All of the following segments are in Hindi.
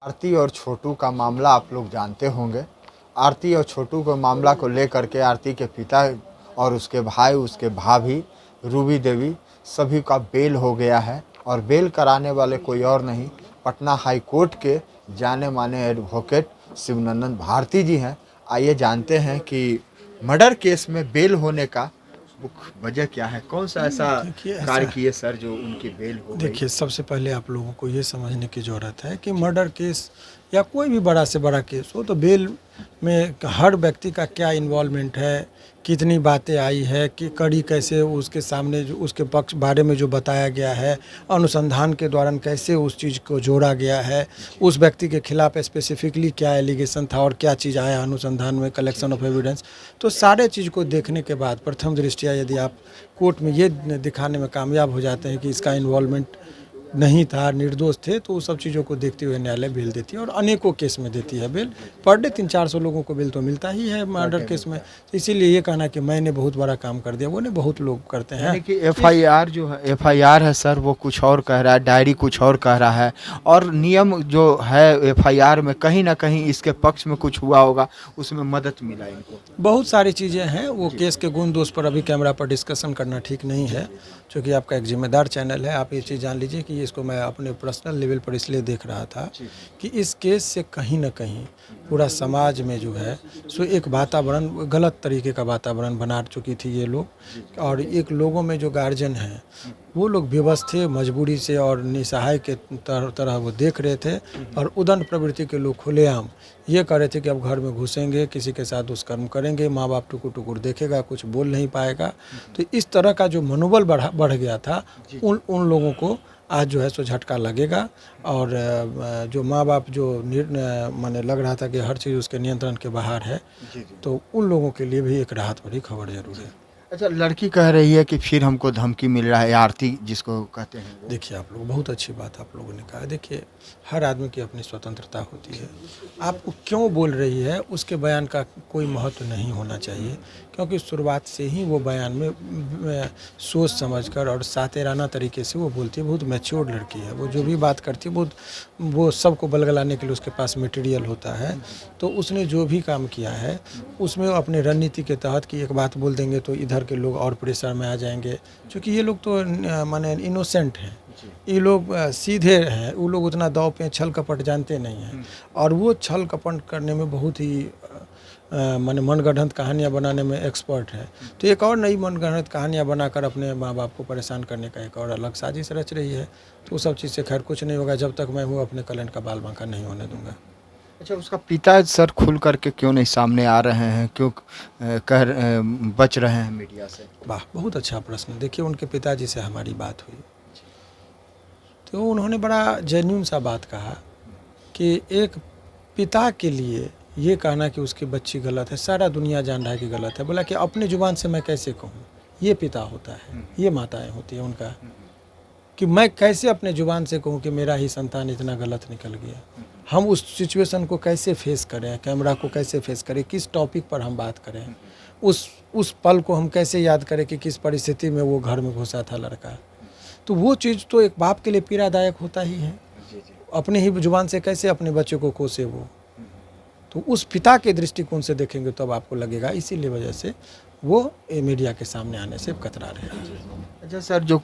आरती और छोटू का मामला आप लोग जानते होंगे। आरती और छोटू के मामला को लेकर के आरती के पिता और उसके भाई, उसके भाभी, रूबी देवी सभी का बेल हो गया है और बेल कराने वाले कोई और नहीं, पटना हाई कोर्ट के जाने माने एडवोकेट शिवनंदन भारती जी हैं। आइए जानते हैं कि मर्डर केस में बेल होने का मुख्य वजह क्या है, कौन सा ऐसा देखिए कार्य ऐसा किए सर जो उनकी बेल हो गई। देखिए, सबसे पहले आप लोगों को ये समझने की ज़रूरत है कि मर्डर केस या कोई भी बड़ा से बड़ा केस हो तो बेल में हर व्यक्ति का क्या इन्वॉल्वमेंट है, कितनी बातें आई है, कि कड़ी कैसे उसके सामने जो उसके पक्ष बारे में जो बताया गया है, अनुसंधान के दौरान कैसे उस चीज़ को जोड़ा गया है, उस व्यक्ति के खिलाफ स्पेसिफिकली क्या एलिगेशन था और क्या चीज़ आया अनुसंधान में, कलेक्शन ऑफ एविडेंस। तो सारे चीज़ को देखने के बाद प्रथम दृष्टया यदि आप कोर्ट में ये दिखाने में कामयाब हो जाते हैं कि इसका इन्वॉल्वमेंट नहीं था, निर्दोष थे, तो उस सब चीज़ों को देखते हुए न्यायालय बेल देती है और अनेकों केस में देती है बेल। पर डे 300-400 लोगों को बेल तो मिलता ही है मर्डर केस में। तो इसीलिए ये कहना कि मैंने बहुत बड़ा काम कर दिया, वो नहीं, बहुत लोग करते हैं। यानी कि एफआईआर जो है, एफआईआर है सर, वो कुछ और कह रहा है, डायरी कुछ और कह रहा है और नियम जो है एफआईआर में कहीं ना कहीं इसके पक्ष में कुछ हुआ होगा, उसमें मदद मिला इनको। बहुत सारी चीज़ें हैं, वो केस के गुण दोष पर अभी कैमरा पर डिस्कशन करना ठीक नहीं है, क्योंकि आपका एक जिम्मेदार चैनल है। आप ये चीज़ जान लीजिए कि इसको मैं अपने पर्सनल लेवल पर इसलिए देख रहा था कि इस केस से कहीं ना कहीं पूरा समाज में जो है सो एक वातावरण, गलत तरीके का वातावरण बना चुकी थी ये लोग। और एक लोगों में जो गार्जियन हैं वो लोग विवश थे, मजबूरी से और निसहाय के तरह वो देख रहे थे। और उदंड प्रवृत्ति के लोग खुलेआम ये कर रहे थे कि अब घर में घुसेंगे, किसी के साथ दुष्कर्म करेंगे, माँ बाप टुकुर टुकुर देखेगा, कुछ बोल नहीं पाएगा। तो इस तरह का जो मनोबल बढ़ गया था, उन लोगों को आज जो है सो झटका लगेगा। और जो माँ बाप जो माने लग रहा था कि हर चीज़ उसके नियंत्रण के बाहर है, तो उन लोगों के लिए भी एक राहत भरी खबर जरूर है। अच्छा, लड़की कह रही है कि फिर हमको धमकी मिल रहा है, आरती जिसको कहते हैं वो। देखिए, आप लोग बहुत अच्छी बात आप लोगों ने कहा। देखिए, हर आदमी की अपनी स्वतंत्रता होती है। आप क्यों बोल रही है उसके बयान का कोई महत्व नहीं होना चाहिए, क्योंकि शुरुआत से ही वो बयान में सोच समझकर और सातेराना तरीके से वो बोलती है। बहुत मैच्योर लड़की है, वो जो भी बात करती है बहुत, वो सबको बलगलाने के लिए उसके पास मटेरियल होता है। तो उसने जो भी काम किया है उसमें वो अपने रणनीति के तहत कि एक बात बोल देंगे तो इधर के लोग और प्रेशर में आ जाएंगे, क्योंकि ये लोग तो माने इनोसेंट हैं, ये लोग सीधे हैं, वो लोग उतना दाव पे छल कपट जानते नहीं हैं। और वो छल कपट करने में बहुत ही माने मनगढ़ंत कहानियाँ बनाने में एक्सपर्ट है। तो एक और नई मनगढ़ंत कहानियाँ बनाकर अपने माँ बाप को परेशान करने का एक और अलग साजिश रच रही है। तो उस सब चीज़ से खैर कुछ नहीं होगा जब तक मैं वो अपने कलेंट का बाल बांका नहीं होने दूंगा। अच्छा, उसका पिता सर खुल करके क्यों नहीं सामने आ रहे हैं, क्यों बच रहे हैं मीडिया से? वाह, बहुत अच्छा प्रश्न। देखिए, उनके पिताजी से हमारी बात हुई तो उन्होंने बड़ा जेन्युइन सा बात कहा कि एक पिता के लिए ये कहना कि उसकी बच्ची गलत है, सारा दुनिया जान रहा है कि गलत है। बोला कि अपने ज़ुबान से मैं कैसे कहूँ, ये पिता होता है, ये माताएं होती है उनका, कि मैं कैसे अपने ज़ुबान से कहूँ कि मेरा ही संतान इतना गलत निकल गया। हम उस सिचुएशन को कैसे फेस करें, कैमरा को कैसे फेस करें, किस टॉपिक पर हम बात करें, उस पल को हम कैसे याद करें कि किस परिस्थिति में वो घर में घुसा था लड़का। तो वो चीज़ तो एक बाप के लिए पीड़ादायक होता ही है। अपने ही जुबान से कैसे अपने बच्चे को कोसे वो, तो उस पिता के दृष्टिकोण से देखेंगे तब आपको लगेगा। इसीलिए वजह से वो मीडिया के सामने आने से कतरा रहे हैं। अच्छा सर, जो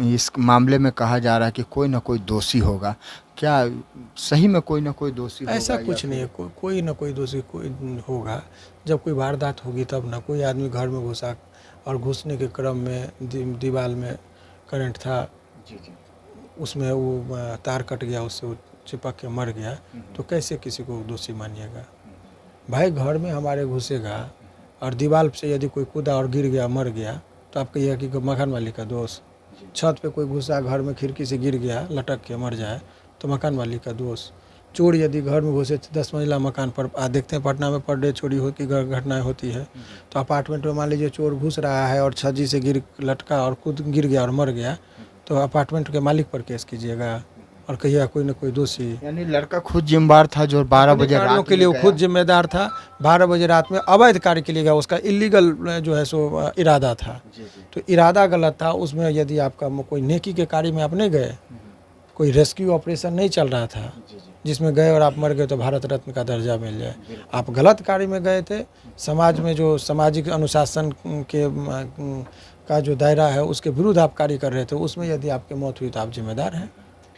इस मामले में कहा जा रहा है कि कोई ना कोई दोषी होगा, क्या सही में कोई ना कोई दोषी होगा? ऐसा कुछ नहीं है, कोई ना कोई दोषी कोई होगा। जब कोई वारदात होगी तब ना। कोई आदमी घर में घुसा और घुसने के क्रम में दीवार में करंट था, उसमें वो तार कट गया, उससे वो चिपक के मर गया, तो कैसे किसी को दोषी मानिएगा? भाई, घर में हमारे घुसेगा और दीवार से यदि कोई कूदा और गिर गया, मर गया, तो आप कहिएगा कि मकान मालिक का दोष। छत पे कोई घुसा, घर में खिड़की से गिर गया, लटक के मर जाए, तो मकान मालिक का दोष। चोर यदि घर में घुसे 10 मंजिला मकान पर, देखते हैं पटना में पर डे चोरी की घटनाएं होती है। तो अपार्टमेंट में मान लीजिए चोर घुस रहा है और छज्जी से लटका और खुद गिर गया और मर गया, तो अपार्टमेंट के मालिक पर केस कीजिएगा और कहिएगा कोई ना कोई दोषी। यानी लड़का खुद जिम्मेदार था, जो 12 बजे रात के लिए वो खुद जिम्मेदार था। 12 बजे रात में अवैध कार्य के लिए गया, उसका इलीगल जो है सो इरादा था। तो इरादा गलत था, उसमें यदि आपका कोई नेकी के कार्य में आप नहीं गए कोई रेस्क्यू ऑपरेशन नहीं चल रहा था जिसमें गए और आप मर गए तो भारत रत्न का दर्जा मिल जाए। आप गलत कार्य में गए थे, समाज में जो सामाजिक अनुशासन के का जो दायरा है उसके विरुद्ध आप कार्य कर रहे थे, उसमें यदि आपकी मौत हुई तो आप जिम्मेदार हैं।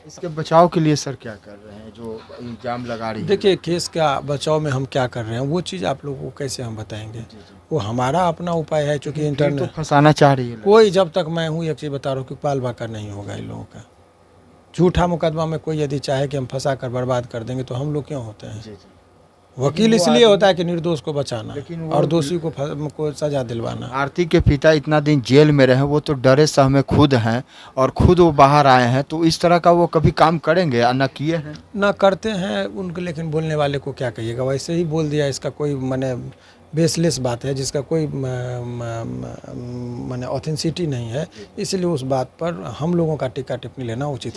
इसके बचाव के लिए सर क्या कर रहे हैं जो इल्ज़ाम लगा रही है? देखिए, केस का बचाव में हम क्या कर रहे हैं वो चीज़ आप लोगों को कैसे हम बताएंगे, वो हमारा अपना उपाय है। चूँकि तो इंटरनेट फंसाना चाह रही है। कोई, जब तक मैं हूँ एक चीज़ बता रहा हूँ कि पाल बाका नहीं होगा इन लोगों का। झूठा मुकदमा में कोई यदि चाहे कि हम फंसा कर बर्बाद कर देंगे तो हम लोग क्यों होते हैं? वकील इसलिए होता है कि निर्दोष को बचाना और दोषी को सजा दिलवाना। आरती के पिता इतना दिन जेल में रहे, वो तो डरे सहमे खुद हैं और खुद वो बाहर आए हैं, तो इस तरह का वो कभी काम करेंगे या न किए हैं? ना करते हैं उनको, लेकिन बोलने वाले को क्या कहिएगा, वैसे ही बोल दिया। इसका कोई माने बेसलेस बात है जिसका कोई माने ऑथेंसिटी नहीं है, इसलिए उस बात पर हम लोगों का टीका टिप्पणी लेना उचित